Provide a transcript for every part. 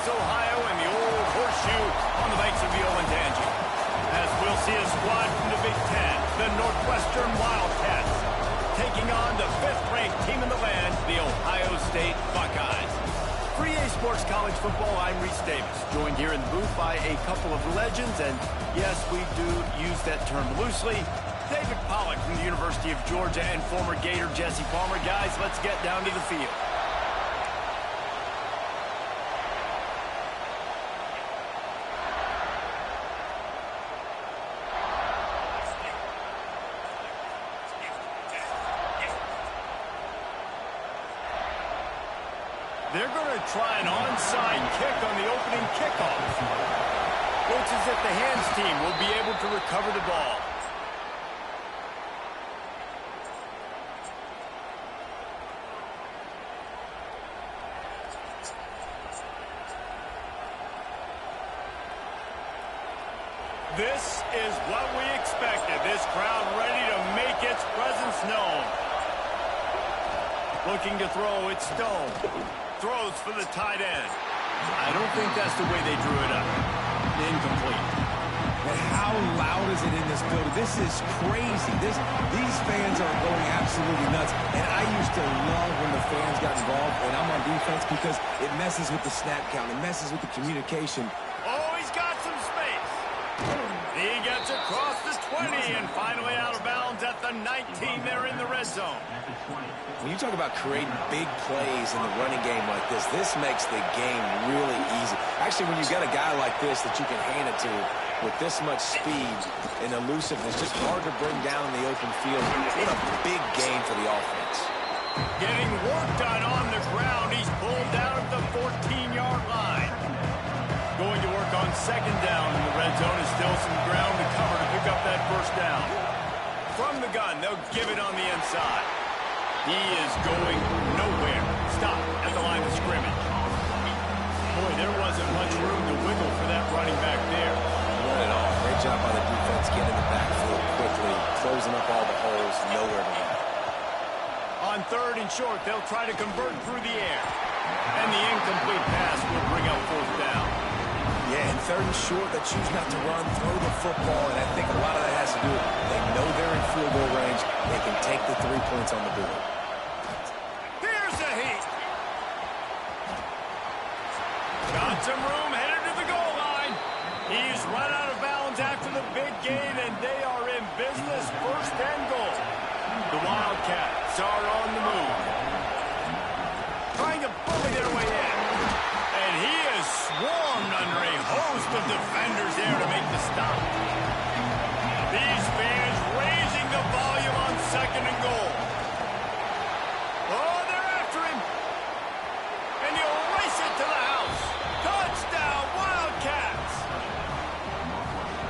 Ohio, and the old horseshoe on the banks of the Ncaa26. As we'll see a squad from the Big Ten, the Northwestern Wildcats, taking on the 5th-ranked team in the land, the Ohio State Buckeyes. For EA Sports College Football, I'm Reese Davis, joined here in the booth by a couple of legends, and yes, we do use that term loosely. David Pollack from the University of Georgia and former Gator Jesse Palmer. Guys, let's get down to the field. They're going to try an onside kick on the opening kickoff. Looks as if the hands team will be able to recover the ball. This is what we expected. This crowd ready to make its presence known. Looking to throw, it's Stone. Throws for the tight end. I don't think that's the way they drew it up. Incomplete. And how loud is it in this building? This is crazy. These fans are going absolutely nuts. And I used to love when the fans got involved when I'm on defense because it messes with the snap count. It messes with the communication. Oh, he's got some space. He gets across the 20 and finally out of bounds at the 19. They're in the red zone. When you talk about creating big plays in the running game like this makes the game really easy. Actually, when you've got a guy like this that you can hand it to with this much speed and elusiveness, just hard to bring down in the open field. What a big game for the offense. Getting work done on the ground. He's pulled down at the 14-yard line. Going to work on 2nd down in the red zone. Is still some ground to cover to pick up that 1st down. From the gun, they'll give it on the inside. He is going nowhere. Stop at the line of scrimmage. Boy, there wasn't much room to wiggle for that running back there. Not at all. Great job by the defense getting in the backfield quickly, closing up all the holes, nowhere to run. On 3rd and short, they'll try to convert through the air. And the incomplete pass will bring up 4th down. Yeah, and 3rd and short, they choose not to run, throw the football, and I think a lot of that has to do with they know they're in field goal range. They can take the 3 points on the board. Here's the heat. Got some room, headed to the goal line. He's run out of bounds after the big gain, and they are in business. 1st and goal. The Wildcats are on the move. Trying to bully their way in. And he is swarmed under a host of defenders there to make the stop. These fans raising the volume on 2nd and goal. Oh, they're after him. And he'll race it to the house. Touchdown, Wildcats.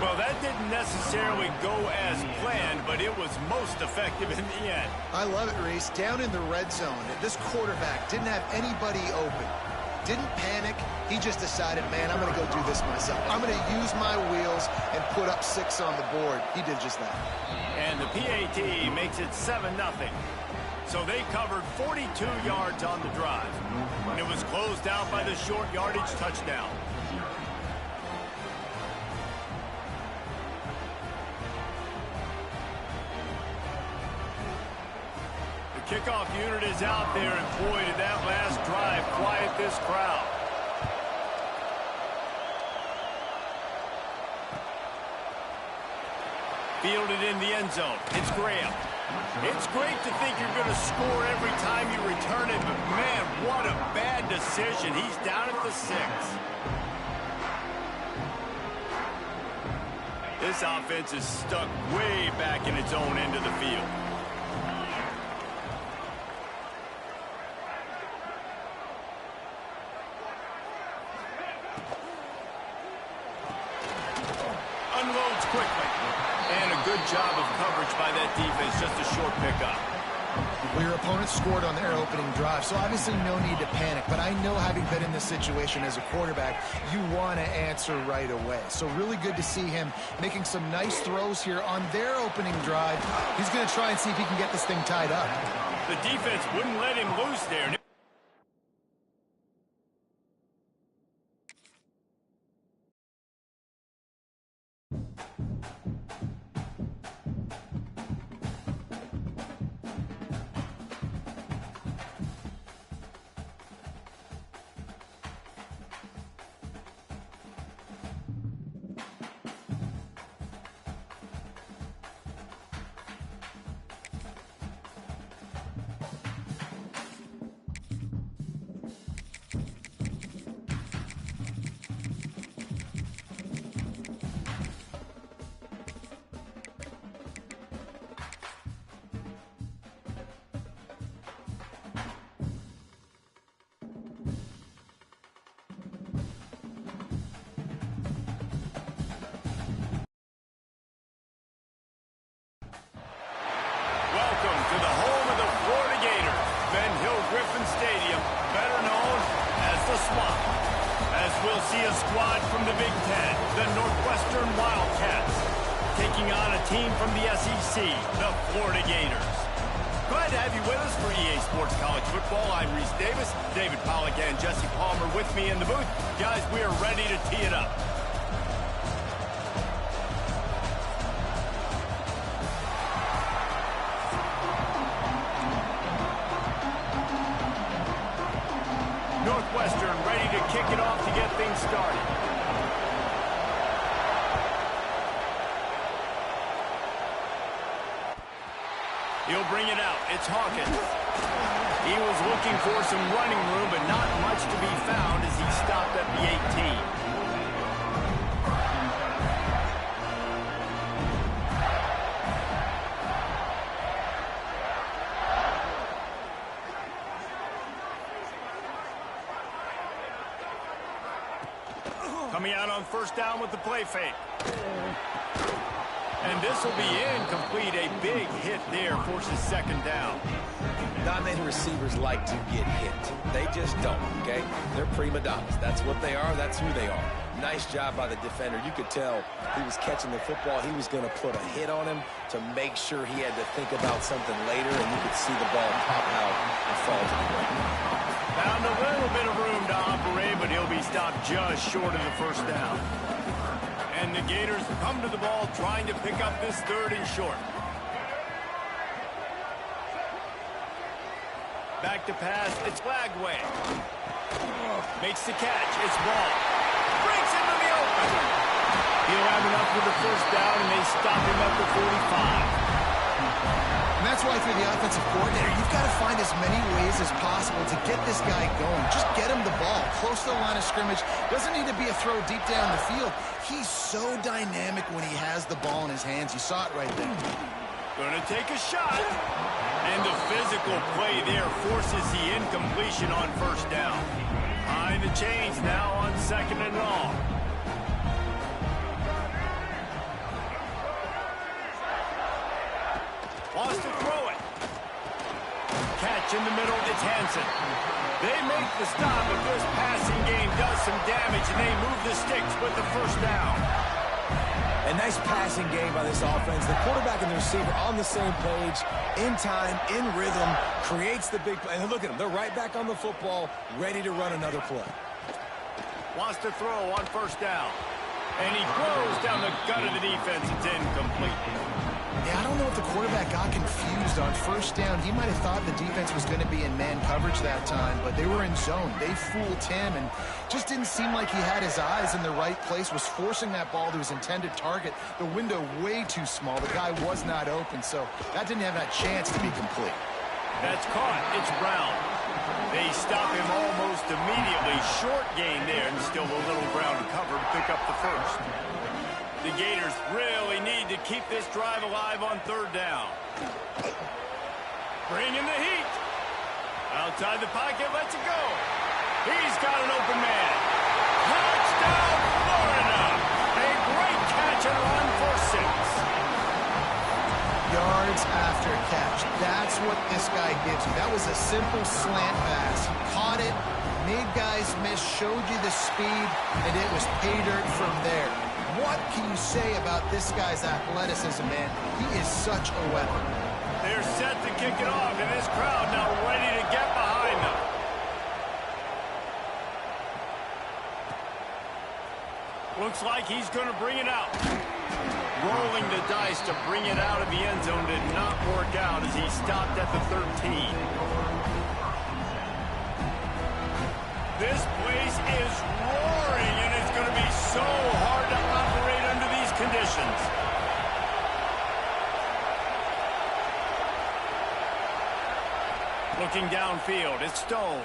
Well, that didn't necessarily go as planned, but it was most effective in the end. I love it, Reese. Down in the red zone, this quarterback didn't have anybody open. Didn't panic. He just decided, man, I'm going to go do this myself. I'm going to use my wheels and put up 6 on the board. He did just that. And the PAT makes it 7-0. So they covered 42 yards on the drive. And it was closed out by the short yardage touchdown. Kickoff unit is out there, and boy, did that last drive quiet this crowd. Fielded in the end zone. It's Graham. It's great to think you're going to score every time you return it, but man, what a bad decision. He's down at the 6. This offense is stuck way back in its own end of the field. Unloads quickly. And a good job of coverage by that defense, just a short pickup. Well, your opponent scored on their opening drive, so obviously no need to panic. But I know, having been in this situation as a quarterback, you want to answer right away. So really good to see him making some nice throws here on their opening drive. He's going to try and see if he can get this thing tied up. The defense wouldn't let him loose there. We'll see a squad from the Big Ten, the Northwestern Wildcats, taking on a team from the SEC, the Florida Gators. Glad to have you with us for EA Sports College Football. I'm Reese Davis, David Pollack and Jesse Palmer with me in the booth. Guys, we are ready to tee it up. Northwestern ready to kick it off to get things started. He'll bring it out. It's Hawkins. He was looking for some running room, but not much to be found as he stopped at the 18. Coming out on first down with the play fake. And this will be incomplete. A big hit there forces second down. Not many receivers like to get hit. They just don't, okay? They're prima donnas. That's what they are. That's who they are. Nice job by the defender. You could tell he was catching the football. He was going to put a hit on him to make sure he had to think about something later, and you could see the ball pop out and fall to the ground. Found a little bit of room to operate, but he'll be stopped just short of the first down. And the Gators come to the ball trying to pick up this third and short. Back to pass, it's Flagway. Makes the catch, it's Ball. Breaks into the open. He'll have enough for the first down, and they stop him at the 45. And that's why, through the offensive coordinator, you've got to find as many ways as possible to get this guy going. Just get him the ball close to the line of scrimmage. Doesn't need to be a throw deep down the field. He's so dynamic when he has the ball in his hands. You saw it right there. Gonna take a shot. And the physical play there forces the incompletion on first down. Behind the chains now on second and long. Wants to throw it. Catch in the middle, it's Hansen. They make the stop, but this passing game does some damage, and they move the sticks with the first down. A nice passing game by this offense. The quarterback and the receiver on the same page, in time, in rhythm, creates the big play. And look at them. They're right back on the football, ready to run another play. Wants to throw on first down. And he throws down the gut of the defense. It's incomplete. Yeah, I don't know if the quarterback got confused on first down. He might have thought the defense was going to be in man coverage that time, but they were in zone. They fooled him and just didn't seem like he had his eyes in the right place, was forcing that ball to his intended target. The window way too small. The guy was not open, so that didn't have that chance to be complete. That's caught. It's Brown. They stop him almost immediately. Short gain there, and still a little ground to cover to pick up the first. The Gators really need to keep this drive alive on third down. Bring in the heat. Outside the pocket, lets it go. He's got an open man. Touchdown, Florida. A great catch and run for 6. Yards after catch. That's what this guy gives you. That was a simple slant pass. He caught it, made guys miss, showed you the speed, and it was pay dirt from there. What can you say about this guy's athleticism, man? He is such a weapon. They're set to kick it off, and this crowd now ready to get behind them. Looks like he's going to bring it out. Rolling the dice to bring it out of the end zone did not work out as he stopped at the 13. This place is roaring, and it's going to be so hard to operate under these conditions. Looking downfield, it's Stone.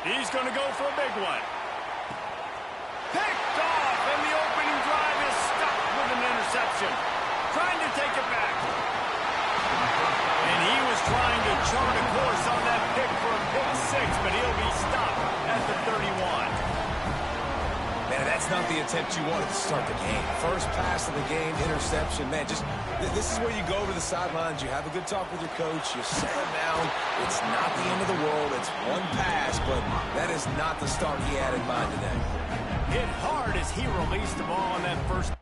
He's going to go for a big one. Picked off, and the opening drive is stuck with an interception. Trying to take it back. And he was trying to chart a course on that pick for a pick six, but he'll be stopped at the 31. Man, that's not the attempt you wanted to start the game. First pass of the game, interception. Man, this is where you go to the sidelines. You have a good talk with your coach. You settle down. It's not the end of the world. It's one pass, but that is not the start he had in mind today. Hit hard as he released the ball on that first.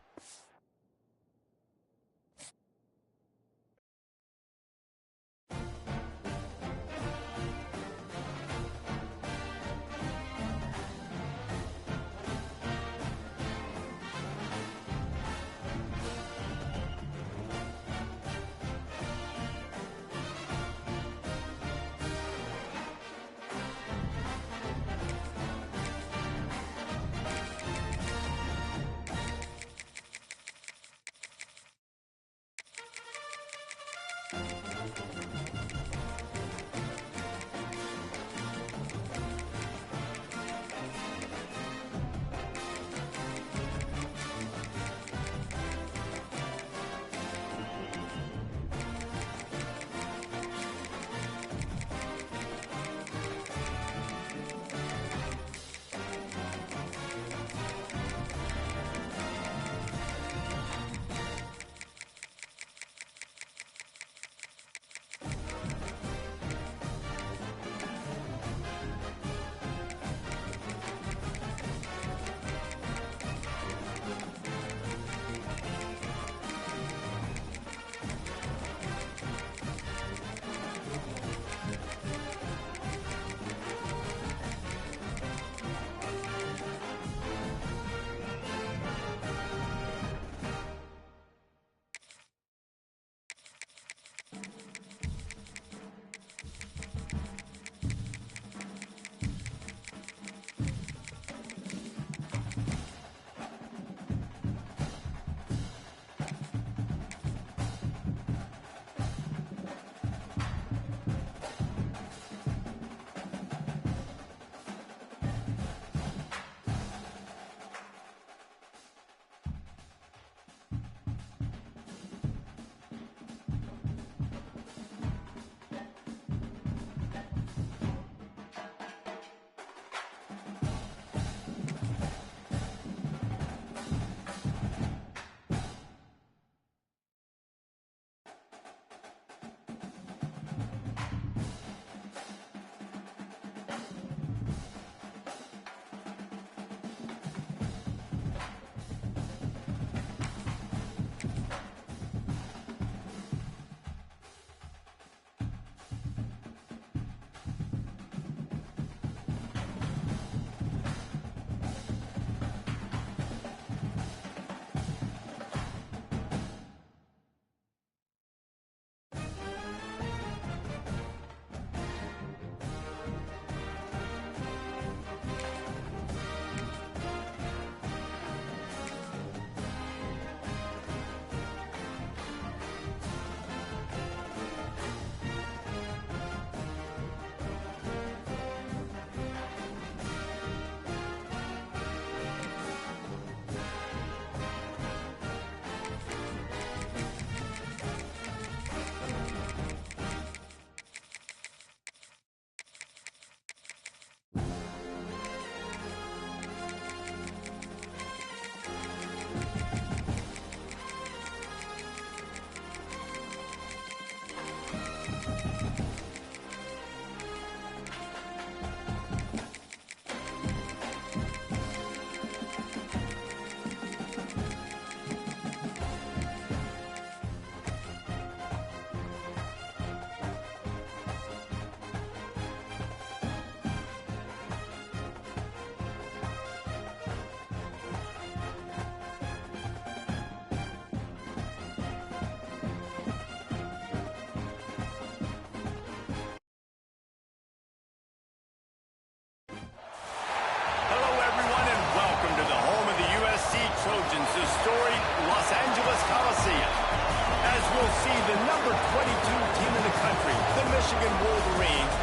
Michigan Wolverines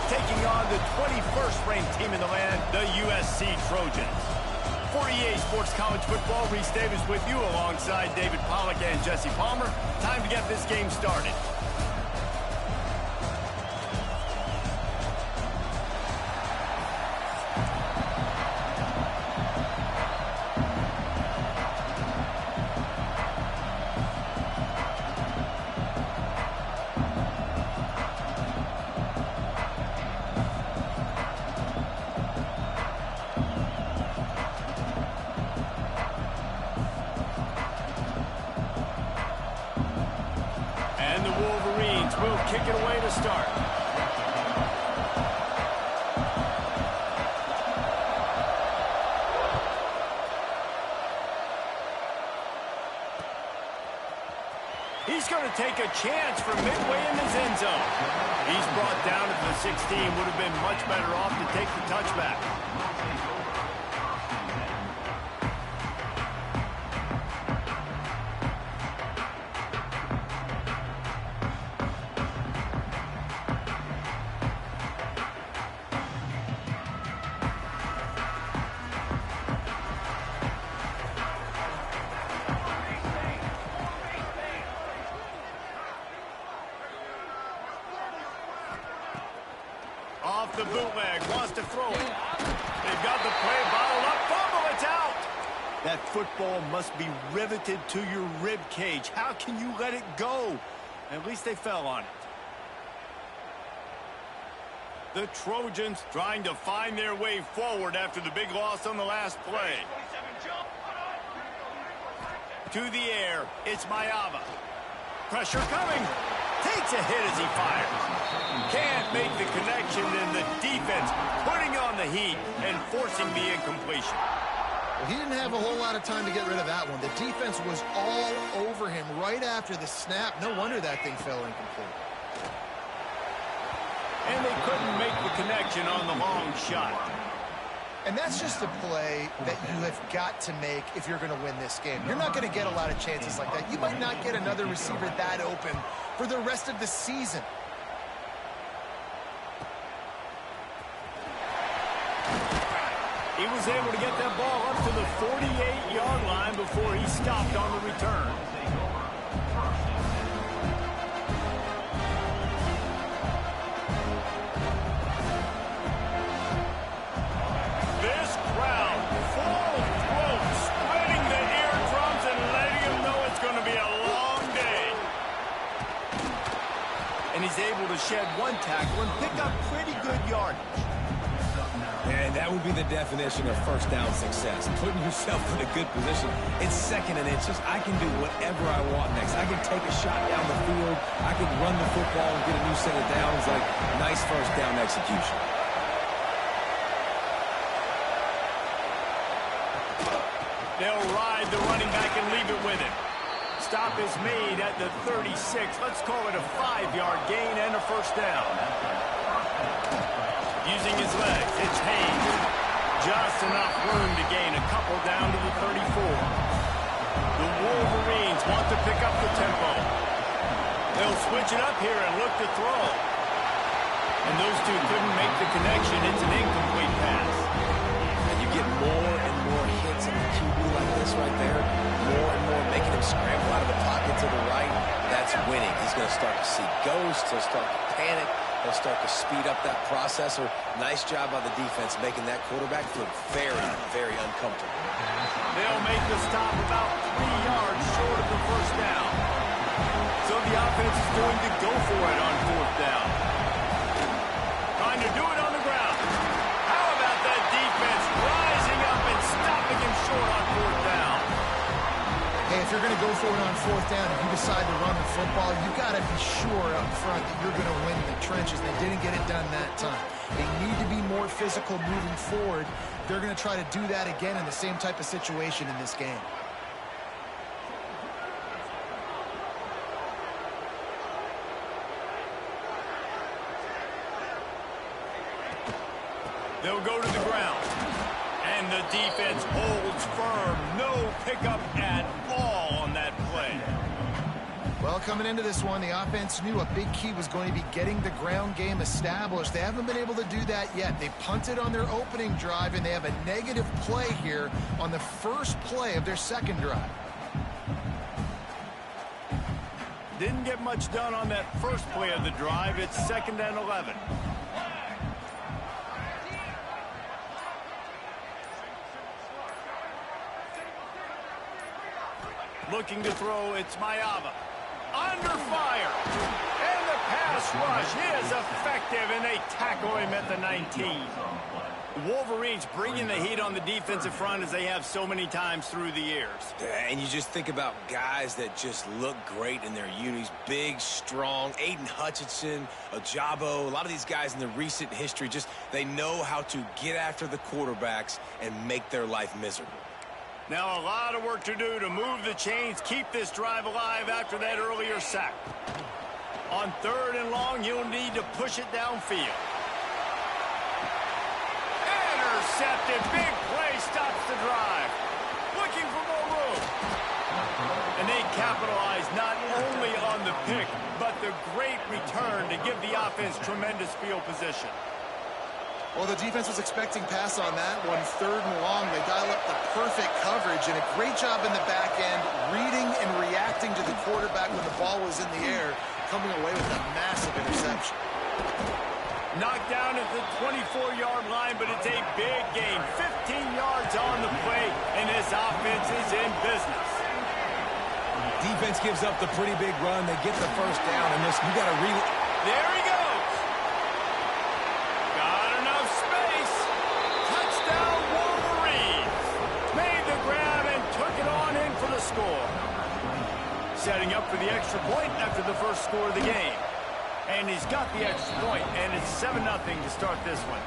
taking on the 21st ranked team in the land, the USC Trojans. For EA Sports College Football, Reese Davis with you alongside David Pollack and Jesse Palmer. Time to get this game started. And the Wolverines will kick it away to start. He's going to take a chance from midway in his end zone. He's brought down at the 16. Would have been much better off to take the touchback. Off the bootleg, wants to throw it. They've got the play bottled up, fumble, it's out. That football must be riveted to your rib cage. How can you let it go? At least they fell on it. The Trojans trying to find their way forward after the big loss on the last play. To the air, it's Mayava. Pressure coming. Takes a hit as he fires. Can't make the connection, and the defense putting on the heat and forcing the incompletion. Well, he didn't have a whole lot of time to get rid of that one. The defense was all over him right after the snap. No wonder that thing fell incomplete. And they couldn't make the connection on the long shot. And that's just a play that you have got to make if you're going to win this game. You're not going to get a lot of chances like that. You might not get another receiver that open for the rest of the season. He was able to get that ball up to the 48-yard line before he stopped on the return. This crowd, full throat, spreading the eardrums and letting him know it's going to be a long day. And he's able to shed one tackle and pick up pretty good yardage. And that would be the definition of first down success. Putting yourself in a good position. It's second and inches. I can do whatever I want next. I can take a shot down the field. I can run the football and get a new set of downs. Like, nice first down execution. They'll ride the running back and leave it with him. Stop is made at the 36. Let's call it a 5-yard gain and a first down. Using his legs, it's Hayes. Just enough room to gain a couple down to the 34. The Wolverines want to pick up the tempo. They'll switch it up here and look to throw. And those two couldn't make the connection. It's an incomplete pass. And you get more and more hits in the QB like this right there. More and more making him scramble out of the pocket to the right. That's winning. He's going to start to see ghosts. He'll start to panic. He'll start to speed up that processor. Nice job by the defense making that quarterback feel very, very uncomfortable. They'll make the stop about 3 yards short of the first down. So the offense is going to go for it on fourth down. Trying to do it on the ground. How about that defense rising up and stopping him short on fourth down? Hey, if you're going to go for it on fourth down, if you decide to run the football, you got to be sure up front that you're going to win the trenches. They didn't get it done that time. They need to be more physical moving forward. They're going to try to do that again in the same type of situation in this game. They'll go to the ground. And the defense holds firm. No pickup at all on that play. Well, coming into this one, the offense knew a big key was going to be getting the ground game established. They haven't been able to do that yet. They punted on their opening drive, and they have a negative play here on the first play of their second drive. Didn't get much done on that first play of the drive. It's 2nd and 11. Looking to throw, it's Mayava. Under fire. And the pass rush is effective, and they tackle him at the 19. The Wolverines bringing the heat on the defensive front as they have so many times through the years. And you just think about guys that just look great in their unis. Big, strong, Aiden Hutchinson, Ajabo, a lot of these guys in the recent history, just they know how to get after the quarterbacks and make their life miserable. Now a lot of work to do to move the chains, keep this drive alive after that earlier sack. On 3rd and long, you'll need to push it downfield. Intercepted. Big play stops the drive. Looking for more room. And they capitalize not only on the pick, but the great return to give the offense tremendous field position. Well, the defense was expecting pass on that one. 3rd and long, they dial up the perfect coverage, and a great job in the back end, reading and reacting to the quarterback when the ball was in the air, coming away with a massive interception. Knocked down at the 24-yard line, but it's a big gain. 15 yards on the play, and this offense is in business. Defense gives up the pretty big run. They get the first down, and this you got to read. There he goes. Got enough space. Touchdown Wolverines. Made the grab and took it on in for the score. Setting up for the extra point after the first score of the game. And he's got the extra point, and it's 7-0 to start this one.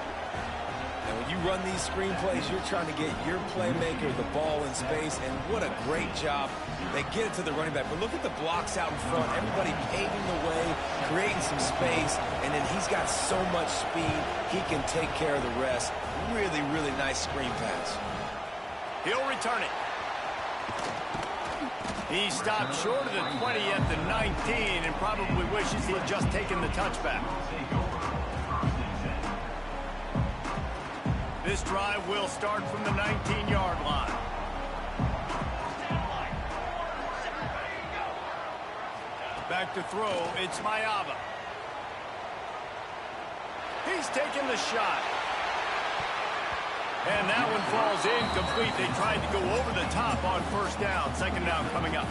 And when you run these screenplays, you're trying to get your playmaker the ball in space, and what a great job. They get it to the running back, but look at the blocks out in front. Everybody paving the way, creating some space, and then he's got so much speed, he can take care of the rest. Really, really nice screen pass. He'll return it. He stopped short of the 20 at the 19 and probably wishes he had just taken the touchback. This drive will start from the 19-yard line. Back to throw, it's Mayava. He's taking the shot. And that one falls incomplete. They tried to go over the top on 1st down. 2nd down coming up.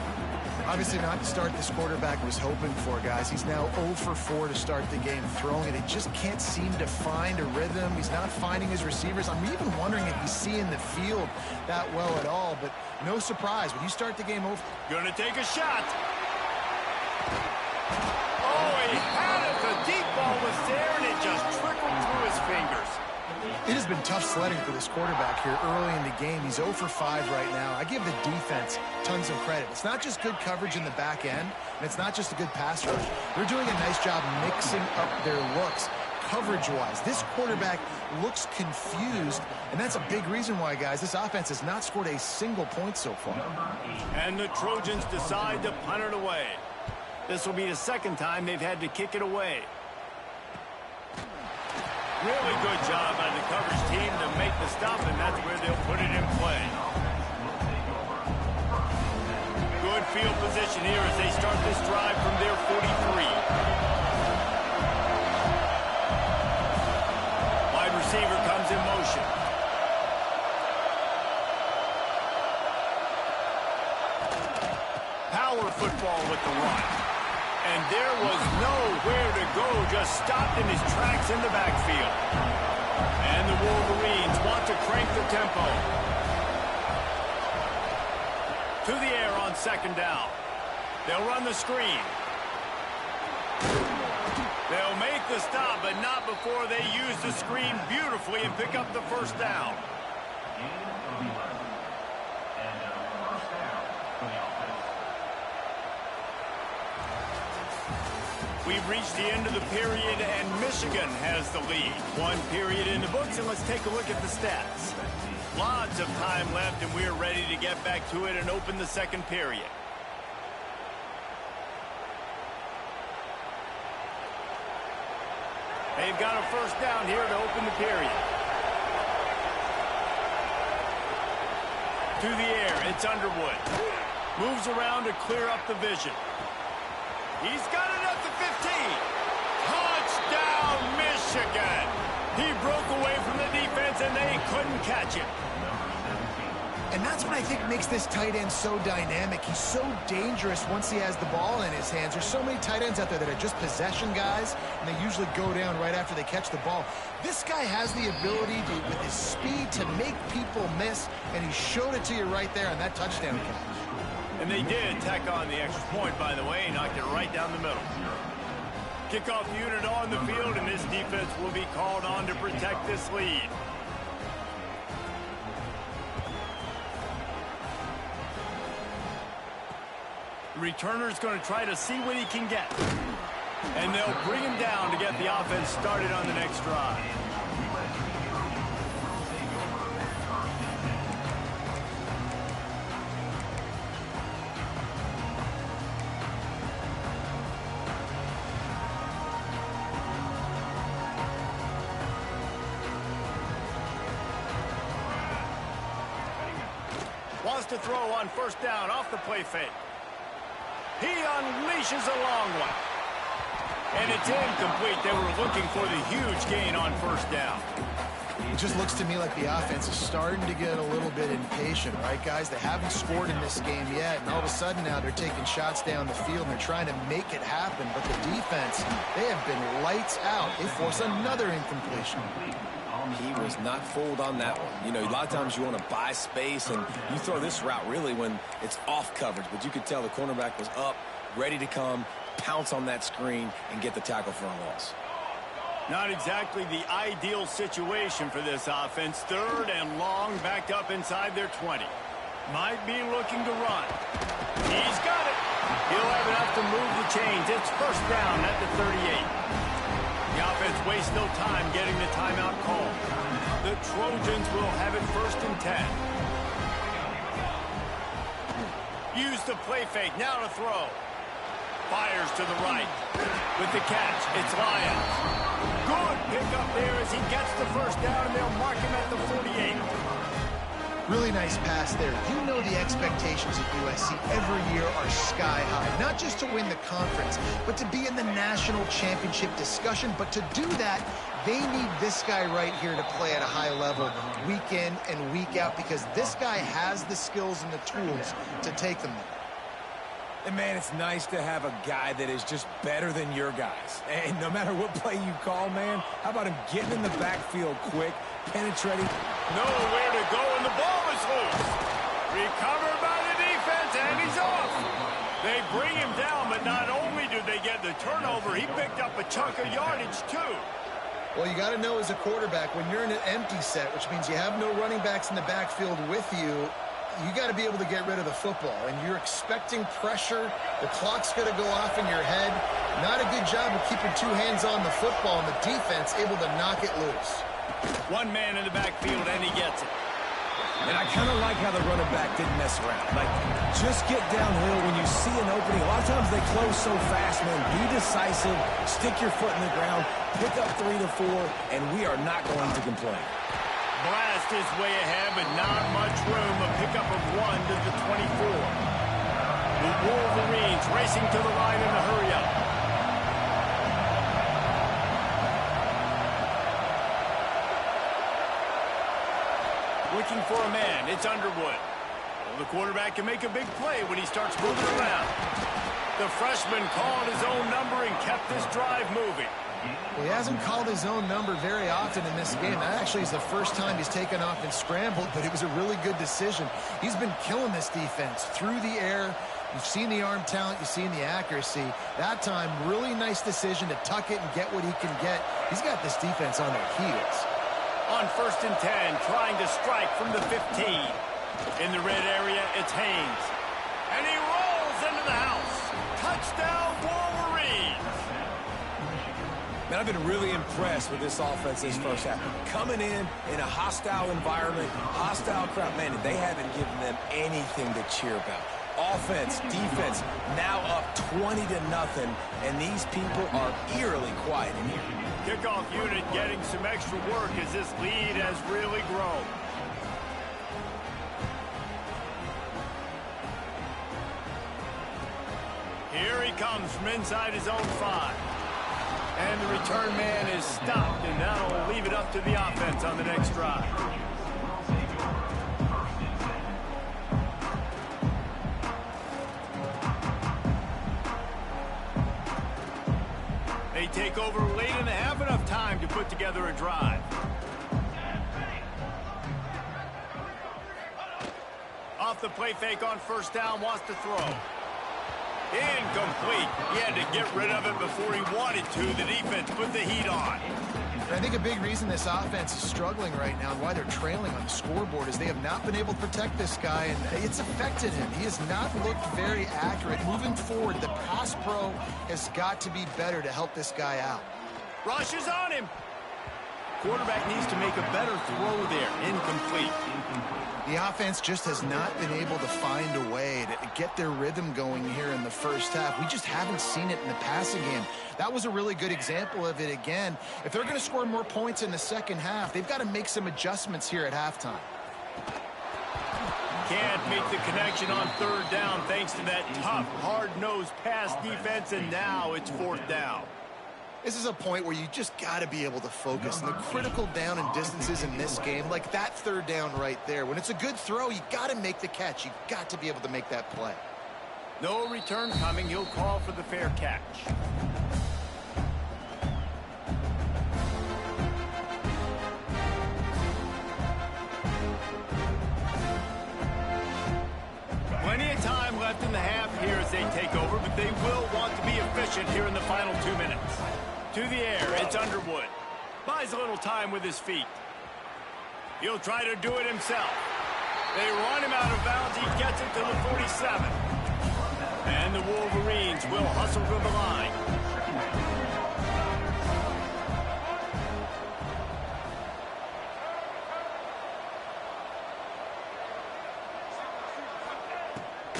Obviously not the start this quarterback was hoping for, guys. He's now 0 for 4 to start the game throwing it. He just can't seem to find a rhythm. He's not finding his receivers. I'm even wondering if he's seeing the field that well at all. But no surprise, when you start the game over. Gonna take a shot. Oh, he had it. The deep ball was there, and it just trickled through his fingers. It has been tough sledding for this quarterback here early in the game. He's 0 for 5 right now. I give the defense tons of credit. It's not just good coverage in the back end, and it's not just a good pass rush. They're doing a nice job mixing up their looks coverage-wise. This quarterback looks confused, and that's a big reason why, guys, this offense has not scored a single point so far. And the Trojans decide to punt it away. This will be the 2nd time they've had to kick it away. Really good job by the coverage team to make the stop, and that's where they'll put it in play. Good field position here as they start this drive from their 43. Wide receiver comes in motion. Power football with the run. And there was nowhere to go, just stopped in his tracks in the backfield. And the Wolverines want to crank the tempo. To the air on 2nd down. They'll run the screen. They'll make the stop, but not before they use the screen beautifully and pick up the 1st down. We've reached the end of the period, and Michigan has the lead. 1 period in the books, and let's take a look at the stats. Lots of time left, and we're ready to get back to it and open the 2nd period. They've got a first down here to open the period. To the air, it's Underwood. Moves around to clear up the vision. He's got it at the 15. Touchdown, Michigan. He broke away from the defense, and they couldn't catch him. And that's what I think makes this tight end so dynamic. He's so dangerous once he has the ball in his hands. There's so many tight ends out there that are just possession guys, and they usually go down right after they catch the ball. This guy has the ability to, with his speed, to make people miss, and he showed it to you right there on that touchdown catch. And they did tack on the extra point, by the way, knocked it right down the middle. Kickoff unit on the field, and this defense will be called on to protect this lead. The returner's going to try to see what he can get. And they'll bring him down to get the offense started on the next drive. Wants to throw on first down off the play fake. He unleashes a long one. And it's incomplete. They were looking for the huge gain on first down. It just looks to me like the offense is starting to get a little bit impatient, right, guys? They haven't scored in this game yet, and all of a sudden now they're taking shots down the field and they're trying to make it happen. But the defense, they have been lights out. They force another incompletion. He was not fooled on that one. You know, a lot of times you want to buy space, and you throw this route really when it's off coverage. But you could tell the cornerback was up, ready to come, pounce on that screen, and get the tackle for a loss. Not exactly the ideal situation for this offense. Third and long, backed up inside their 20. Might be looking to run. He's got it. He'll have enough to move the chains. It's first down at the 38. The offense wastes no time getting the timeout call. The Trojans will have it first and 10. Use the play fake, now to throw. Fires to the right. With the catch, it's Lyons. Good pickup there as he gets the first down, and they'll mark him at the 48. Really nice pass there. You know the expectations at USC every year are sky high. Not just to win the conference, but to be in the national championship discussion. But to do that, they need this guy right here to play at a high level week in and week out, because this guy has the skills and the tools to take them there. And, man, it's nice to have a guy that is just better than your guys. And no matter what play you call, man, how about him getting in the backfield quick, penetrating? Nowhere to go, and the ball is loose. Recovered by the defense, and he's off. They bring him down, but not only do they get the turnover, he picked up a chunk of yardage, too. Well, you got to know as a quarterback, when you're in an empty set, which means you have no running backs in the backfield with you, you got to be able to get rid of the football, and you're expecting pressure. The clock's going to go off in your head. Not a good job of keeping two hands on the football, and the defense able to knock it loose. One man in the backfield, and he gets it. And I kind of like how the running back didn't mess around. Like, just get downhill when you see an opening. A lot of times they close so fast, man. Be decisive, stick your foot in the ground, pick up 3 to 4, and we are not going to complain. Blast is way ahead, but not much room. A pickup of 1 to the 24. The Wolverines racing to the line in a hurry-up. Looking for a man. It's Underwood. Well, the quarterback can make a big play when he starts moving around. The freshman called his own number and kept this drive moving. Well, he hasn't called his own number very often in this game. That actually is the first time he's taken off and scrambled, but it was a really good decision. He's been killing this defense through the air. You've seen the arm talent, you've seen the accuracy. That time, really nice decision to tuck it and get what he can get. He's got this defense on their heels. On first and 10, trying to strike from the 15. In the red area, it's Haynes. And he rolls into the house. Touchdown, Wolverines. Man, I've been really impressed with this offense this first half. Coming in a hostile environment, hostile crowd, man, they haven't given them anything to cheer about. Offense, defense, now up 20-0, and these people are eerily quiet in here. Kickoff unit getting some extra work as this lead has really grown. Here he comes from inside his own 5. And the return man is stopped, and that'll leave it up to the offense on the next drive. They take over late in the half, enough time to put together a drive. Off the play fake on first down, wants to throw. Incomplete. He had to get rid of it before he wanted to. The defense put the heat on. I think a big reason this offense is struggling right now and why they're trailing on the scoreboard is they have not been able to protect this guy, and it's affected him. He has not looked very accurate. Moving forward, the pass pro has got to be better to help this guy out. Rush is on him. Quarterback needs to make a better throw there. Incomplete. The offense just has not been able to find a way to get their rhythm going here in the first half. We just haven't seen it in the passing game. That was a really good example of it again. If they're going to score more points in the second half, they've got to make some adjustments here at halftime. Can't make the connection on third down thanks to that tough, hard-nosed pass defense, and now it's fourth down. This is a point where you just got to be able to focus. And the critical down and distances in this game, like that third down right there, when it's a good throw, you got to make the catch. You got to be able to make that play. No return coming. He'll call for the fair catch. Plenty of time left in the half here as they take over, but they will want to be efficient here in the final 2 minutes. To the air, it's Underwood. Buys a little time with his feet. He'll try to do it himself. They run him out of bounds. He gets it to the 47. And the Wolverines will hustle to the line.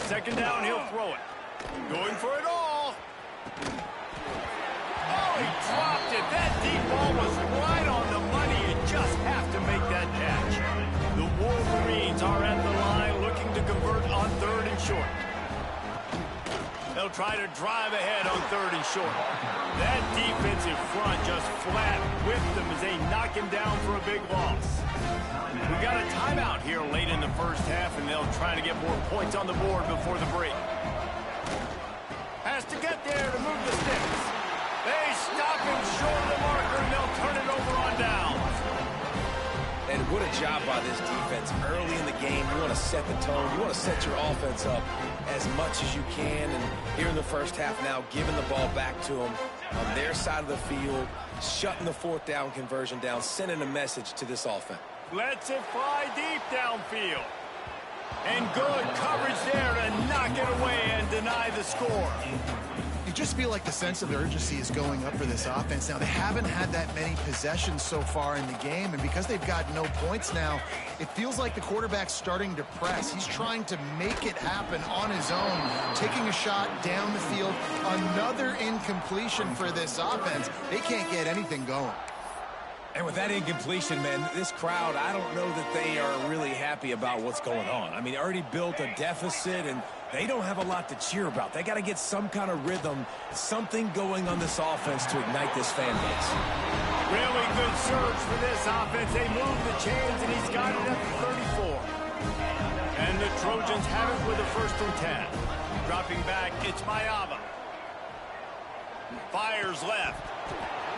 Second down, he'll throw it. Going for it all. Oh, he dropped it. That deep ball was right on the money. You just have to make that catch. The Wolverines are at the line looking to convert on third and short. They'll try to drive ahead on third and short. That defensive front just flat whipped them as they knock him down for a big loss. We got a timeout here late in the first half, and they'll try to get more points on the board before the break. Has to get there to move the sticks. They stop him short of the marker, and they'll turn it over on downs. And what a job by this defense. Early in the game, you want to set the tone. You want to set your offense up as much as you can. And here in the first half now, giving the ball back to them on their side of the field, shutting the fourth down conversion down, sending a message to this offense. Lets it fly deep downfield. And good coverage there to knock it away and deny the score. You just feel like the sense of urgency is going up for this offense. Now, they haven't had that many possessions so far in the game, and because they've got no points now, it feels like the quarterback's starting to press. He's trying to make it happen on his own, taking a shot down the field. Another incompletion for this offense. They can't get anything going. And with that incompletion, man, this crowd, I don't know that they are really happy about what's going on. I mean, already built a deficit, and they don't have a lot to cheer about. They got to get some kind of rhythm, something going on this offense to ignite this fan base. Really good surge for this offense. They move the chains, and he's got it at the 34. And the Trojans have it with a 1st and 10. Dropping back, it's Mayava. Fires left.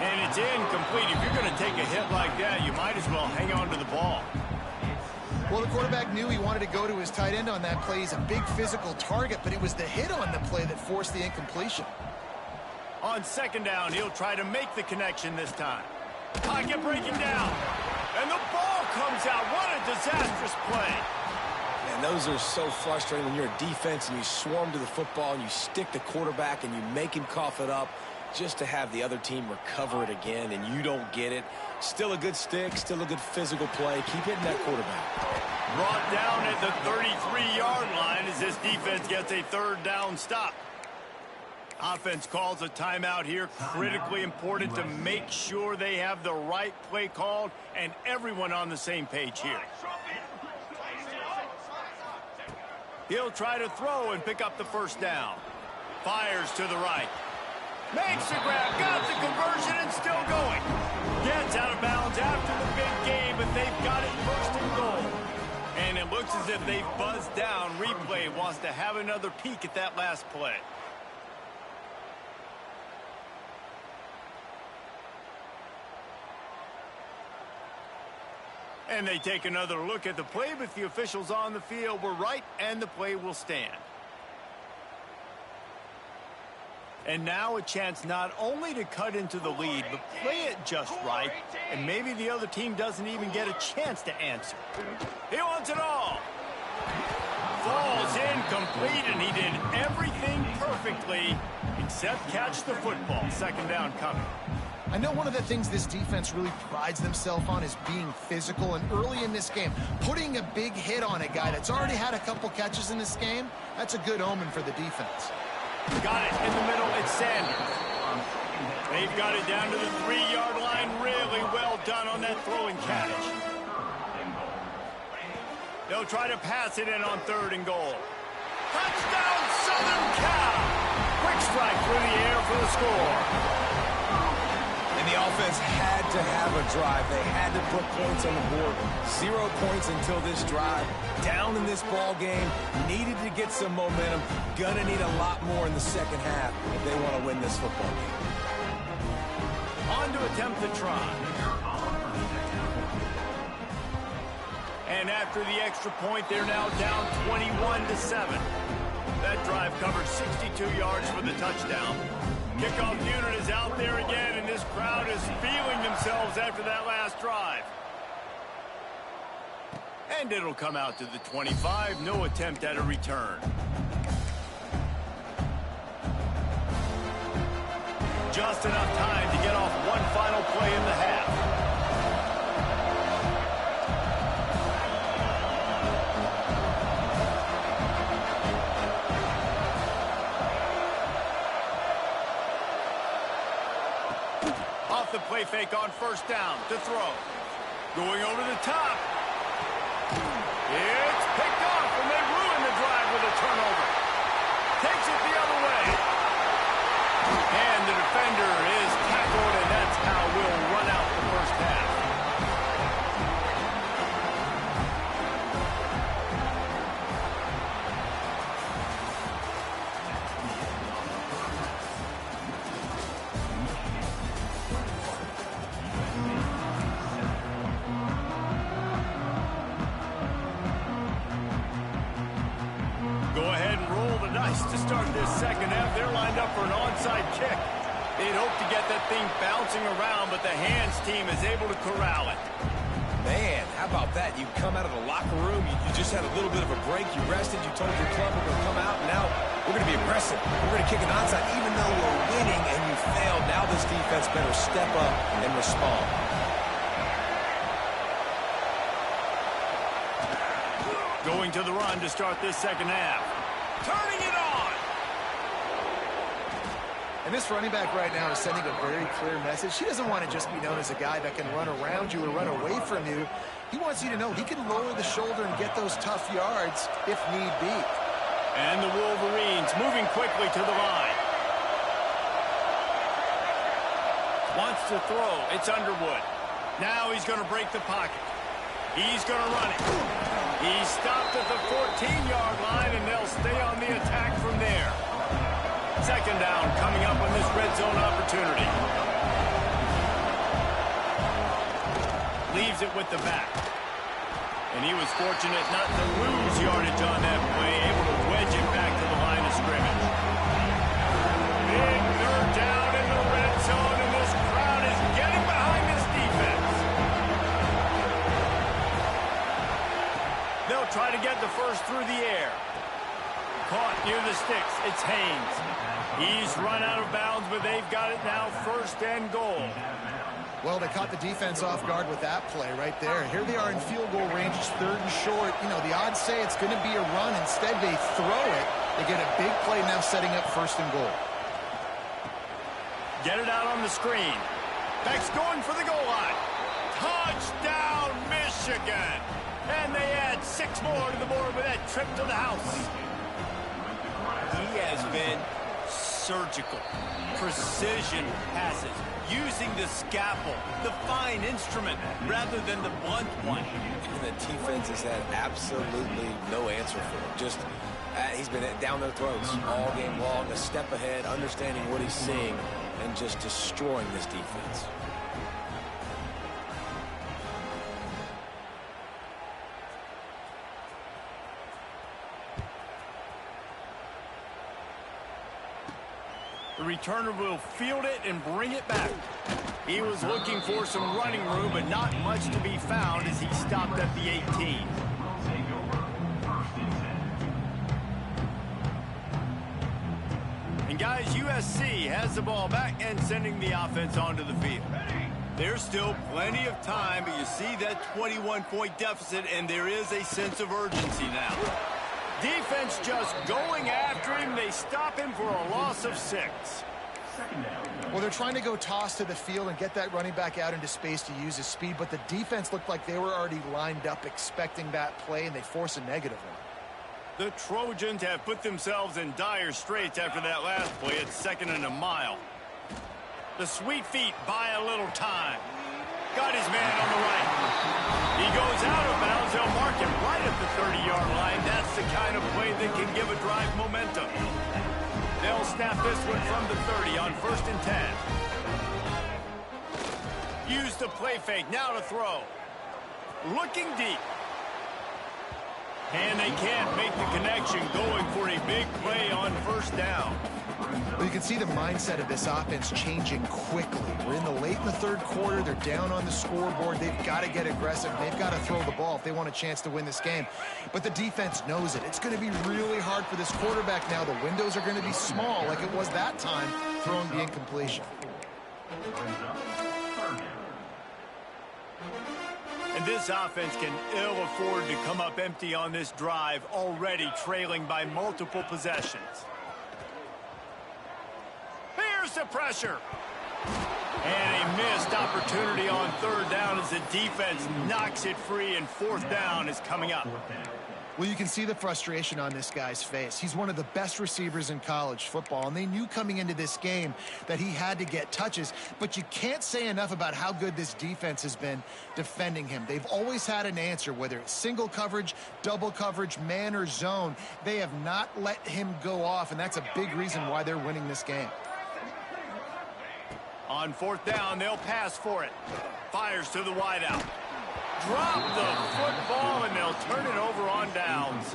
And it's incomplete. If you're going to take a hit like that, you might as well hang on to the ball. Well, the quarterback knew he wanted to go to his tight end on that play. He's a big physical target, but it was the hit on the play that forced the incompletion. On second down, he'll try to make the connection this time. Pocket breaking down. And the ball comes out. What a disastrous play. And those are so frustrating when you're a defense and you swarm to the football and you stick the quarterback and you make him cough it up. just to have the other team recover it again and you don't get it. Still a good stick, still a good physical play. Keep hitting that quarterback. Brought down at the 33-yard line as this defense gets a third down stop. Offense calls a timeout here. Critically important to make sure they have the right play called and everyone on the same page here. He'll try to throw and pick up the first down. Fires to the right. Makes the grab, got the conversion, and still going. Gets out of bounds after the big game, but they've got it first and goal. And it looks as if they've buzzed down. Replay wants to have another peek at that last play. And they take another look at the play, but the officials on the field were right, and the play will stand. And now a chance not only to cut into the lead, but play it just right, and maybe the other team doesn't even get a chance to answer. He wants it all. Falls incomplete, and he did everything perfectly except catch the football. Second down coming. I know one of the things this defense really prides themselves on is being physical, and early in this game, putting a big hit on a guy that's already had a couple catches in this game, that's a good omen for the defense. Got it in the middle, it's Sanders. They've got it down to the 3-yard line. Really well done on that throw and catch. They'll try to pass it in on third and goal. Touchdown, Southern Cal! Quick strike through the air for the score. And the offense had to have a drive. They had to put points on the board. 0 points until this drive. Down in this ball game. Needed to get some momentum. Gonna need a lot more in the second half if they want to win this football game. On to attempt the try. And after the extra point, they're now down 21-7. That drive covered 62 yards for the touchdown. Kickoff unit is out there again, and this crowd is feeling themselves after that last drive. And it'll come out to the 25. No attempt at a return. Just enough time to get off one final play in the half. The play fake on first down to throw. Going over the top. It's picked off, and they ruin the drive with a turnover. Takes it the other way. And the defender is tackled, and that's how we'll run out the first half. To start this second half, they're lined up for an onside kick. They'd hope to get that thing bouncing around, but the hands team is able to corral it. Man, how about that? You come out of the locker room, you just had a little bit of a break, you rested, you told your club we're going to come out, and now we're going to be aggressive. We're going to kick an onside, even though we're winning and you failed. Now this defense better step up and respond. Going to the run to start this second half. Turning it on! And this running back right now is sending a very clear message. He doesn't want to just be known as a guy that can run around you or run away from you. He wants you to know he can lower the shoulder and get those tough yards if need be. And the Wolverines moving quickly to the line. Wants to throw. It's Underwood. Now he's going to break the pocket. He's going to run it. He's stopped at the 14-yard line, and they'll stay on the attack from there. Second down coming up on this red zone opportunity. Leaves it with the back. And he was fortunate not to lose yardage on that play, able to wedge it back to the line of scrimmage. Big third down in the red zone, and this crowd is getting behind this defense. They'll try to get the first through the air. Caught near the sticks. It's Haynes. He's run out of bounds, but they've got it now, 1st and goal. Well, they caught the defense off guard with that play right there. Here they are in field goal range, it's 3rd and short. You know, the odds say it's going to be a run. Instead, they throw it. They get a big play now setting up 1st and goal. Get it out on the screen. Beck's going for the goal line. Touchdown, Michigan. And they add 6 more to the board with that trip to the house. He has been surgical. Precision passes. Using the scalpel, the fine instrument, rather than the blunt one. And the defense has had absolutely no answer for him. Just, he's been down their throats all game long, a step ahead, understanding what he's seeing, and just destroying this defense. The returner will field it and bring it back. He was looking for some running room, but not much to be found as he stopped at the 18. And guys, USC has the ball back and sending the offense onto the field. There's still plenty of time, but you see that 21-point deficit, and there is a sense of urgency now. Defense just going after him. They stop him for a loss of 6. Well, they're trying to go toss to the field and get that running back out into space to use his speed, but the defense looked like they were already lined up expecting that play, and they force a negative one. The Trojans have put themselves in dire straits after that last play at 2nd and a mile. The sweet feet buy a little time. Got his man on the right. He goes out of bounds. They'll mark him right at the 30-yard line. That's the kind of play that can give a drive momentum. They'll snap this one from the 30 on 1st and 10. Use the play fake. Now to throw. Looking deep. And they can't make the connection, going for a big play on 1st down. Well, you can see the mindset of this offense changing quickly. We're in the late in the 3rd quarter. They're down on the scoreboard. They've got to get aggressive. They've got to throw the ball if they want a chance to win this game. But the defense knows it. It's going to be really hard for this quarterback now. The windows are going to be small like it was that time, throwing the incompletion. And this offense can ill afford to come up empty on this drive, already trailing by multiple possessions. Here's the pressure. And a missed opportunity on 3rd down as the defense knocks it free, and 4th down is coming up. Well, you can see the frustration on this guy's face. He's one of the best receivers in college football, and they knew coming into this game that he had to get touches, but you can't say enough about how good this defense has been defending him. They've always had an answer, whether it's single coverage, double coverage, man or zone. They have not let him go off, and that's a big reason why they're winning this game. On 4th down, they'll pass for it. Fires to the wideout. Drop the football, and they'll turn it over on downs.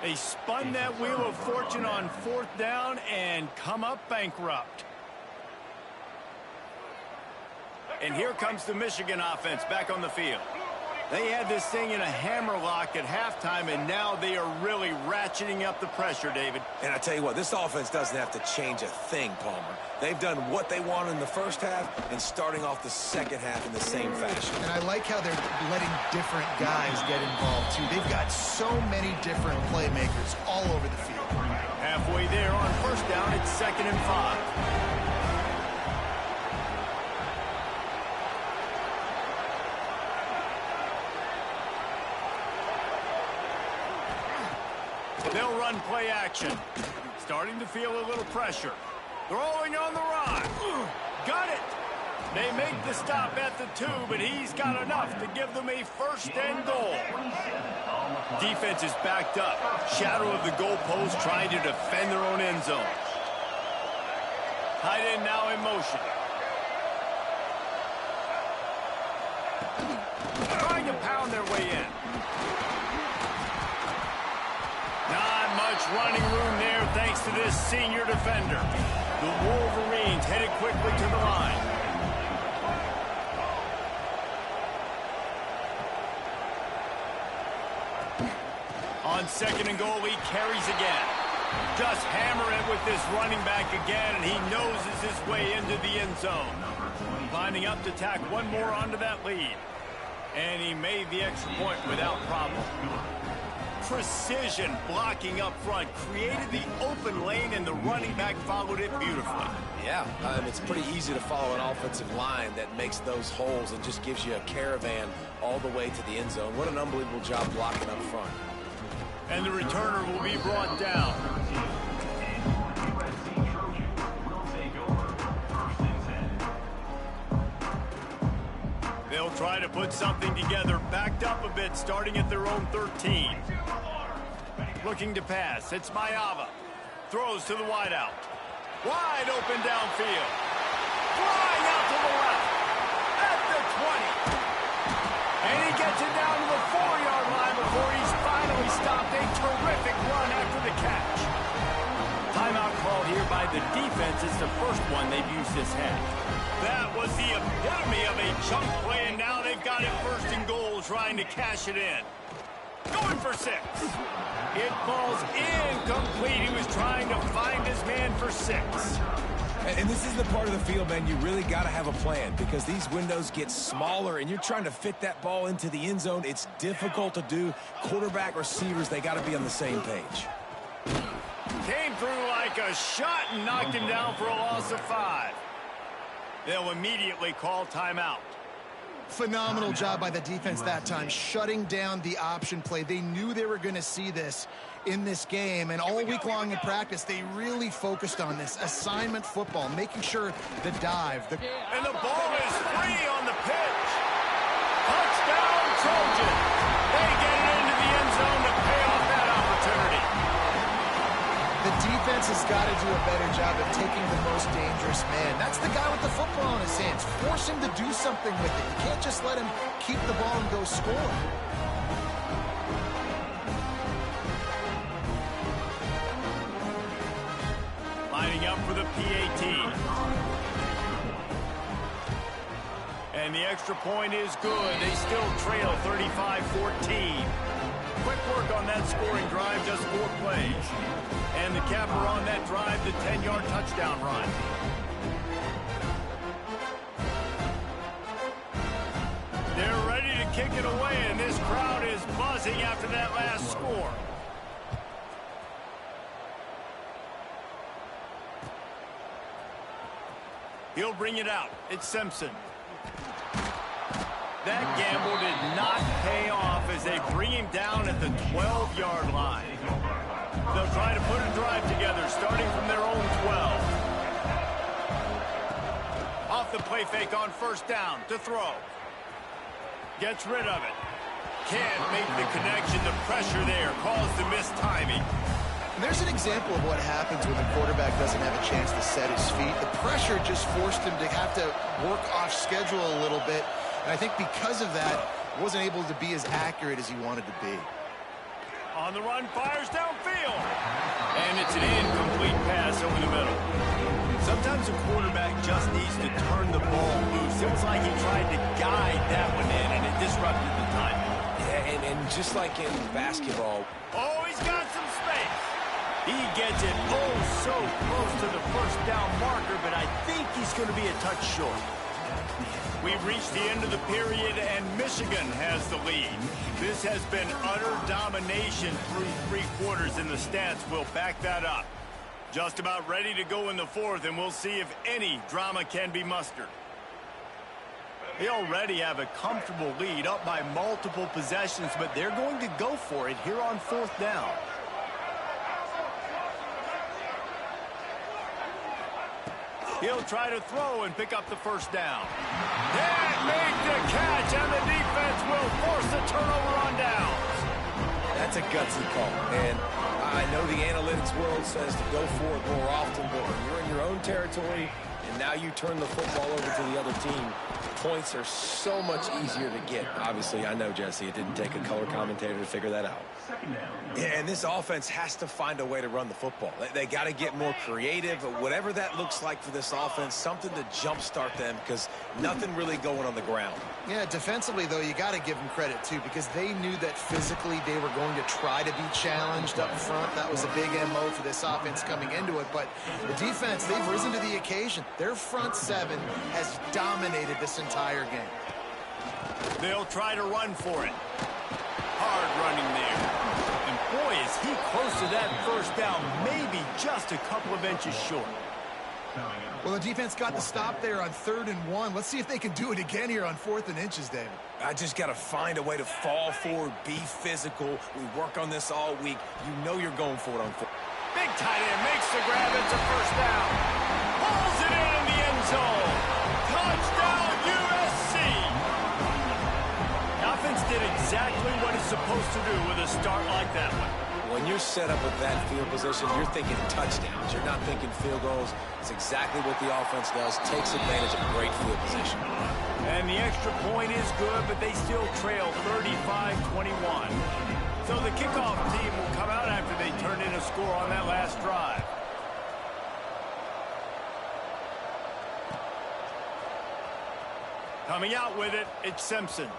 They spun that wheel of fortune on 4th down and come up bankrupt. And here comes the Michigan offense back on the field. They had this thing in a hammerlock at halftime, and now they are really ratcheting up the pressure, David. And I tell you what, this offense doesn't have to change a thing, Palmer. They've done what they wanted in the 1st half and starting off the 2nd half in the same fashion. And I like how they're letting different guys get involved, too. They've got so many different playmakers all over the field. Halfway there on 1st down, it's 2nd and 5. They'll run play action. Starting to feel a little pressure. Throwing on the run. Got it. They make the stop at the 2, but he's got enough to give them a 1st and goal. Defense is backed up. Shadow of the goalpost trying to defend their own end zone. Tight end now in motion. Trying to pound their way in. Not much running room there thanks to this senior defender. The Wolverines headed quickly to the line. On 2nd and goal, he carries again. Just hammer it with this running back again, and he noses his way into the end zone. Lining up to tack one more onto that lead. And he made the extra point without problem. Precision blocking up front, created the open lane, and the running back followed it beautifully. Yeah, it's pretty easy to follow an offensive line that makes those holes and just gives you a caravan all the way to the end zone. What an unbelievable job blocking up front. And the returner will be brought down. They'll try to put something together, backed up a bit, starting at their own 13. Looking to pass, it's Mayava. Throws to the wideout. Wide open downfield. Flying out to the left. At the 20. And he gets it down to the 4-yard line before he's finally stopped. A terrific run after the catch. Timeout called here by the defense. It's the first one they've used this half. That was the epitome of a chunk play, and now they've got it first and goal, trying to cash it in. Going for 6. It falls incomplete. He was trying to find his man for 6. And this is the part of the field, man, you really got to have a plan because these windows get smaller and you're trying to fit that ball into the end zone. It's difficult to do. Quarterback, receivers, they got to be on the same page. Came through like a shot and knocked him down for a loss of 5. They'll immediately call timeout. Phenomenal job by the defense that time, shutting down the option play. They knew they were going to see this in this game, and all week long in practice, they really focused on this assignment football, making sure the dive. And the ball is free on the pitch. Touchdown, Trojan. They get it into the end zone to pay off that opportunity. The defense has got to do a better job of taking the most dangerous man. That's the guy with the football in his hands. Force him to do something with it. You can't just let him keep the ball and go score. Lining up for the PAT. And the extra point is good. They still trail 35-14. Quick work on that scoring drive, just 4 plays. And the capper on that drive, the 10-yard touchdown run. They're ready to kick it away, and this crowd is buzzing after that last score. He'll bring it out. It's Simpson. That gamble did not pay off as they bring him down at the 12-yard line. They'll try to put a drive together, starting from their own 12. Off the play fake on first down to throw. Gets rid of it. Can't make the connection. The pressure there caused the missed timing. There's an example of what happens when the quarterback doesn't have a chance to set his feet. The pressure just forced him to have to work off schedule a little bit. And I think because of that, wasn't able to be as accurate as he wanted to be. On the run, fires downfield. And it's an incomplete pass over the middle. Sometimes a quarterback just needs to turn the ball loose. It was like he tried to guide that one in, and it disrupted the timing. Yeah, and just like in basketball. Oh, he's got some space. He gets it so close to the first down marker, but I think he's going to be a touch short. We've reached the end of the period, and Michigan has the lead. This has been utter domination through 3 quarters, and the stats will back that up. Just about ready to go in the 4th, and we'll see if any drama can be mustered. They already have a comfortable lead, up by multiple possessions, but they're going to go for it here on 4th down. He'll try to throw and pick up the first down. Can't make the catch, and the defense will force the turnover on downs. That's a gutsy call. And I know the analytics world says to go for it more often, but when you're in your own territory and now you turn the football over to the other team, points are so much easier to get. Obviously, I know, Jesse, it didn't take a color commentator to figure that out. Yeah, and this offense has to find a way to run the football. They got to get more creative, whatever that looks like for this offense, something to jumpstart them because nothing really going on the ground. Yeah, defensively, though, you got to give them credit, too, because they knew that physically they were going to try to be challenged up front. That was a big MO for this offense coming into it. But the defense, they've risen to the occasion. Their front seven has dominated this entire game. They'll try to run for it. Hard running there. And boy, is he close to that first down, maybe just a couple of inches short. Well, the defense got the stop there on 3rd and 1. Let's see if they can do it again here on 4th and inches, David. I just got to find a way to fall forward, be physical. We work on this all week. You know you're going for it on 4th. Big tight end makes the grab. It's a first down. Pulls it in the end zone. Touchdown, USC. Offense did exactly what it's supposed to do with a start like that one. When you're set up with that field position, you're thinking touchdowns. You're not thinking field goals. It's exactly what the offense does. Takes advantage of great field position. And the extra point is good, but they still trail 35-21. So the kickoff team will come out after they turn in a score on that last drive. Coming out with it, it's Simpson.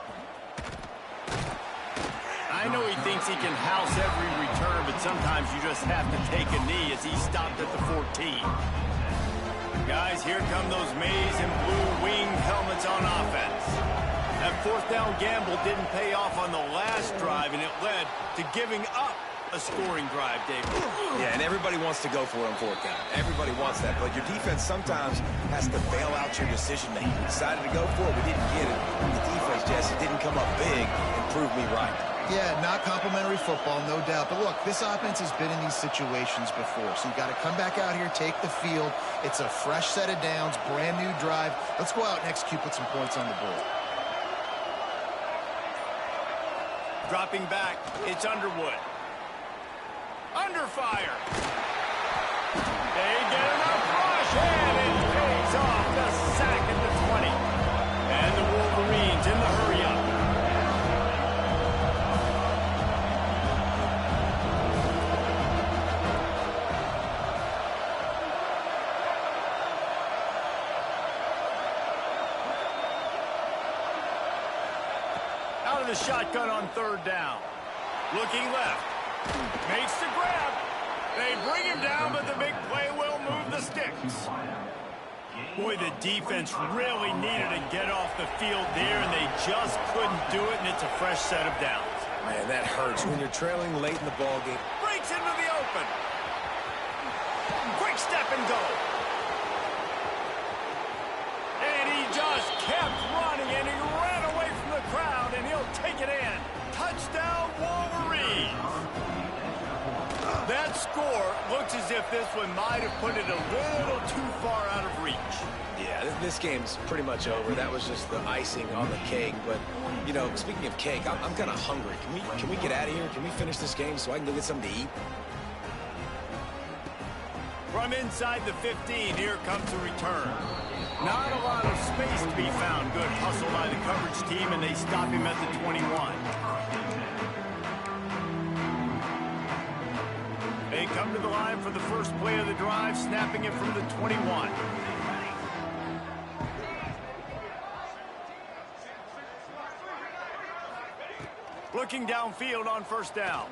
I know he thinks he can house every return, but sometimes you just have to take a knee as he stopped at the 14. Guys, here come those maize and blue winged helmets on offense. That 4th down gamble didn't pay off on the last drive, and it led to giving up a scoring drive, David. Yeah, and everybody wants to go for it on 4th down. Everybody wants that, but your defense sometimes has to bail out your decision-making. We decided to go for it, we didn't get it. The defense, Jesse, didn't come up big and prove me right. Yeah, not complimentary football, no doubt. But look, this offense has been in these situations before. So you got to come back out here, take the field. It's a fresh set of downs, brand new drive. Let's go out and execute, put some points on the board. Dropping back, it's Underwood. Under fire. They get enough rush, and it pays off. The sack at the 20. And the Wolverines in the hurry-up. Out of the shotgun on 3rd down. Looking left. Makes the grab. They bring him down, but the big play will move the sticks. Boy, the defense really needed to get off the field there, and they just couldn't do it, and it's a fresh set of downs. Man, that hurts when you're trailing late in the ballgame. Breaks into the open. Quick step and go. And he just kept running, and he ran away from the crowd, and he'll take it in. Touchdown, Wolverines. That score looks as if this one might have put it a little too far out of reach. Yeah, this game's pretty much over. That was just the icing on the cake. But, you know, speaking of cake, I'm kind of hungry. Can we get out of here? Can we finish this game so I can go get something to eat? From inside the 15, here comes the return. Not a lot of space to be found. Good hustle by the coverage team, and they stop him at the 21. They come to the line for the first play of the drive, snapping it from the 21. Looking downfield on 1st down.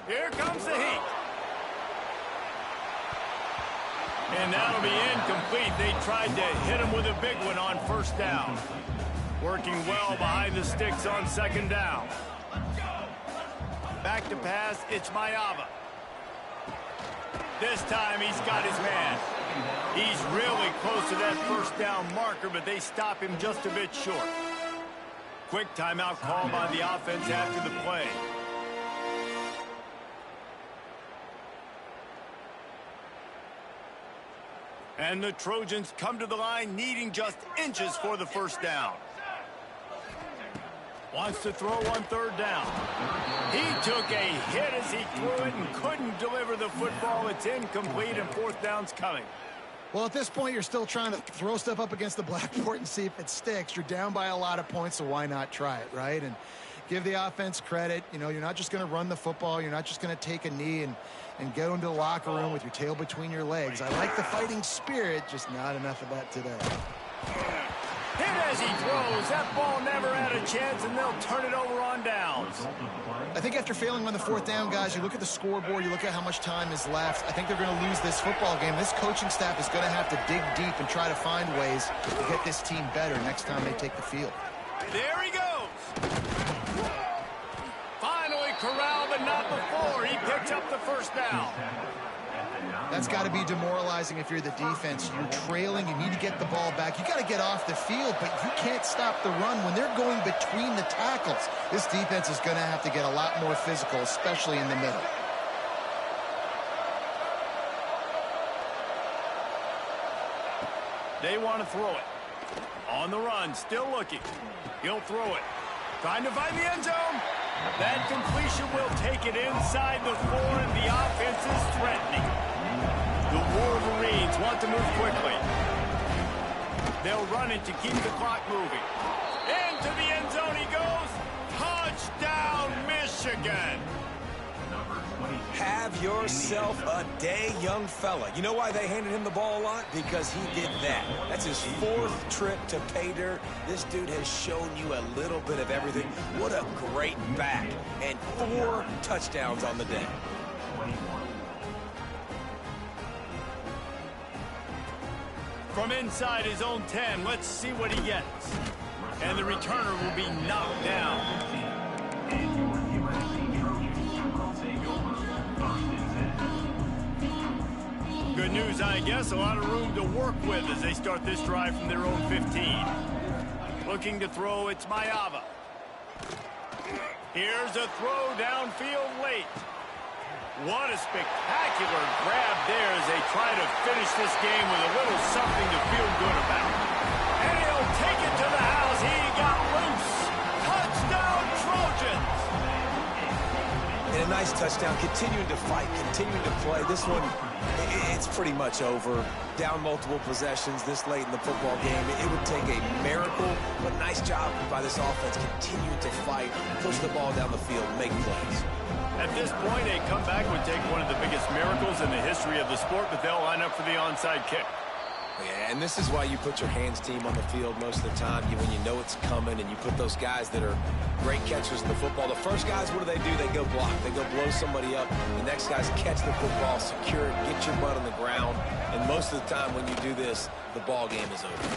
Here comes the heat. And that'll be incomplete. They tried to hit him with a big one on 1st down. Working well behind the sticks on 2nd down. Back to pass, it's Mayava. This time he's got his man. He's really close to that 1st down marker, but they stop him just a bit short. Quick timeout call by the offense after the play. And the Trojans come to the line needing just inches for the 1st down. Wants to throw on 3rd down. He took a hit as he threw it and couldn't deliver the football. It's incomplete, and 4th down's coming. Well, at this point, you're still trying to throw stuff up against the blackboard and see if it sticks. You're down by a lot of points, so why not try it, right? And give the offense credit. You know, you're not just going to run the football. You're not just going to take a knee and go into the locker room with your tail between your legs. I like the fighting spirit, just not enough of that today. Hit as he throws. That ball never had a chance, and they'll turn it over on downs. I think after failing on the 4th down, guys, you look at the scoreboard, you look at how much time is left. I think they're going to lose this football game. This coaching staff is going to have to dig deep and try to find ways to get this team better next time they take the field. There he goes. Finally corralled, but not before. He picks up the first down. That's got to be demoralizing if you're the defense. You're trailing. You need to get the ball back. You got to get off the field, but you can't stop the run when they're going between the tackles. This defense is going to have to get a lot more physical, especially in the middle. They want to throw it. On the run, still looking. He'll throw it. Trying to find the end zone. That completion will take it inside the 4, and the offense is threatening. The Wolverines want to move quickly. They'll run it to keep the clock moving. Into the end zone he goes. Touchdown, Michigan. Have yourself a day, young fella. You know why they handed him the ball a lot? Because he did that. That's his 4th trip to pay dirt. This dude has shown you a little bit of everything. What a great back. And 4 touchdowns on the day. From inside his own 10, let's see what he gets. And the returner will be knocked down. Good news, I guess. A lot of room to work with as they start this drive from their own 15. Looking to throw, it's Mayava. Here's a throw downfield late. What a spectacular grab there as they try to finish this game with a little something to feel good about. And he'll take it to the house. He got loose. Touchdown, Trojans. And a nice touchdown, continuing to fight, continuing to play. This one, it's pretty much over. Down multiple possessions this late in the football game. It would take a miracle, but nice job by this offense continuing to fight, push the ball down the field, make plays. At this point, a comeback would take one of the biggest miracles in the history of the sport, but they'll line up for the onside kick. Yeah, and this is why you put your hands team on the field most of the time. When you know it's coming and you put those guys that are great catchers in the football. The first guys, what do? They go block. They go blow somebody up. The next guys catch the football, secure it, get your butt on the ground. And most of the time when you do this, the ball game is over.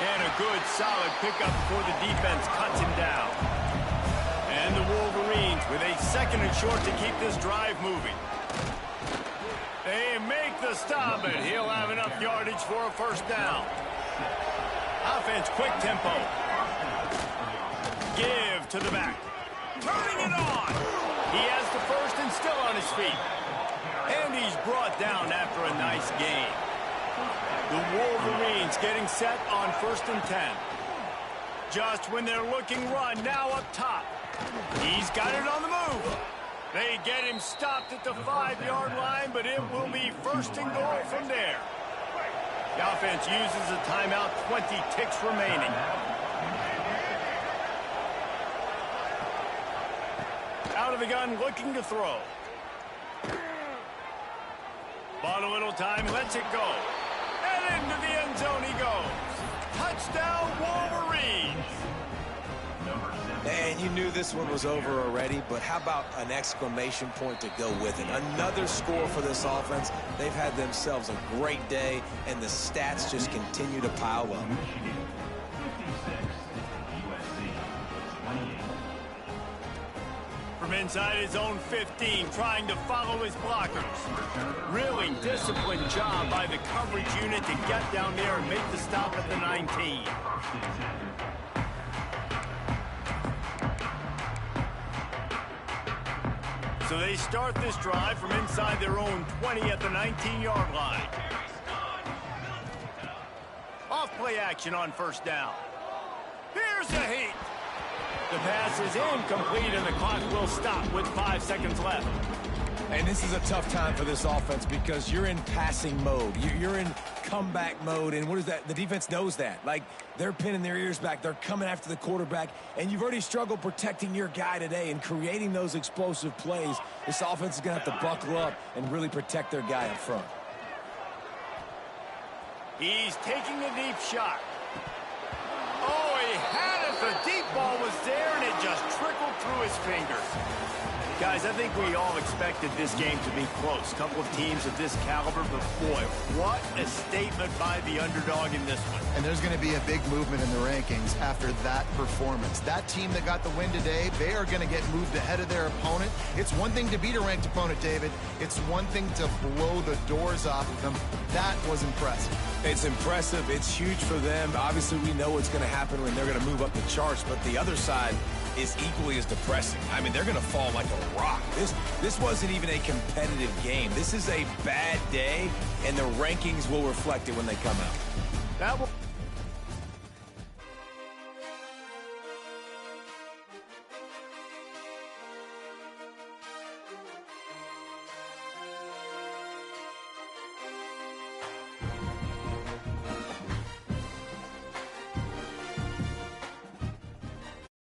And a good, solid pickup before the defense cuts him down. And the Wolverines with a 2nd and short to keep this drive moving. They make the stop, and he'll have enough yardage for a first down. Offense, quick tempo. Give to the back. Turning it on. He has the first and still on his feet. And he's brought down after a nice gain. The Wolverines getting set on 1st and 10. Just when they're looking run, now up top. He's got it on the move. They get him stopped at the 5-yard line, but it will be 1st and goal from there. The offense uses a timeout, 20 ticks remaining. Out of the gun, looking to throw. Bought a little time, lets it go. And into the end zone he goes. Touchdown, Wolverines. And you knew this one was over already, but how about an exclamation point to go with it? Another score for this offense. They've had themselves a great day, and the stats just continue to pile up. From inside his own 15, trying to follow his blockers. Really disciplined job by the coverage unit to get down there and make the stop at the 19. So they start this drive from inside their own 20 at the 19-yard line. Off play action on 1st down. Here's a heat. The pass is incomplete, and the clock will stop with 5 seconds left. And this is a tough time for this offense because you're in passing mode. You're in comeback mode, and what is that? The defense knows that. Like, they're pinning their ears back. They're coming after the quarterback, and you've already struggled protecting your guy today and creating those explosive plays. This offense is going to have to buckle up and really protect their guy up front. He's taking a deep shot. Oh, he had it. The deep ball was there, and it just trickled through his fingers. Guys, I think we all expected this game to be close. Couple of teams of this caliber, but boy, what a statement by the underdog in this one. And there's going to be a big movement in the rankings after that performance. That team that got the win today, they are going to get moved ahead of their opponent. It's one thing to beat a ranked opponent, David. It's one thing to blow the doors off of them. That was impressive. It's impressive. It's huge for them. Obviously, we know what's going to happen when they're going to move up the charts, but the other side is equally as depressing. I mean, they're going to fall like a rock. This wasn't even a competitive game. This is a bad day, and the rankings will reflect it when they come out. That will